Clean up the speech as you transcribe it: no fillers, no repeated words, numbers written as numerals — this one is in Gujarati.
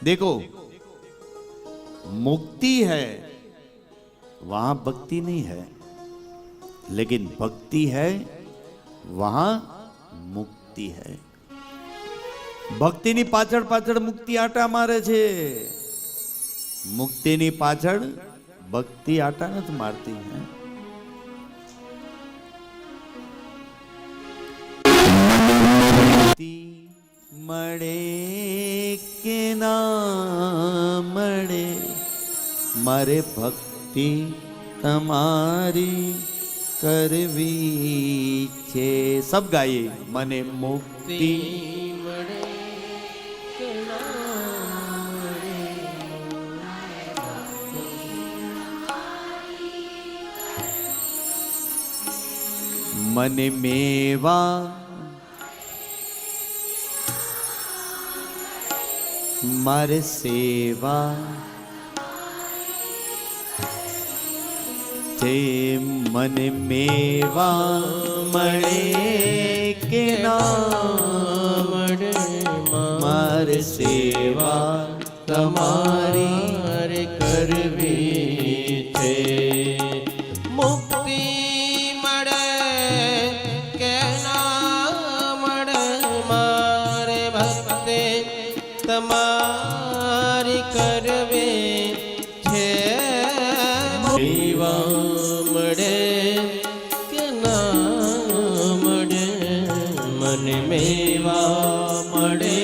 देखो मुक्ति है वहां भक्ति नहीं है, लेकिन भक्ति है वहां मुक्ति है। ભક્તિની પાછળ પાછળ મુક્તિ આટા મારે છે, મુક્તિની પાછળ ભક્તિ આટા નથી મારતી હે। મુક્તિ મળે કે ના મળે, મારે ભક્તિ તમારી કરવી છે। સબ ગાઈએ મને મુક્તિ મને મેવા મારે સેવા તે મને મેવા મળે કે ના મળે, મારે સેવા તમારી કરવી છે। મુક્તિ મળે કે ના મળે, મારે ભક્તિ તમારી કરવી છે। સેવા મળે કે ના મળે, મને મેવા મળે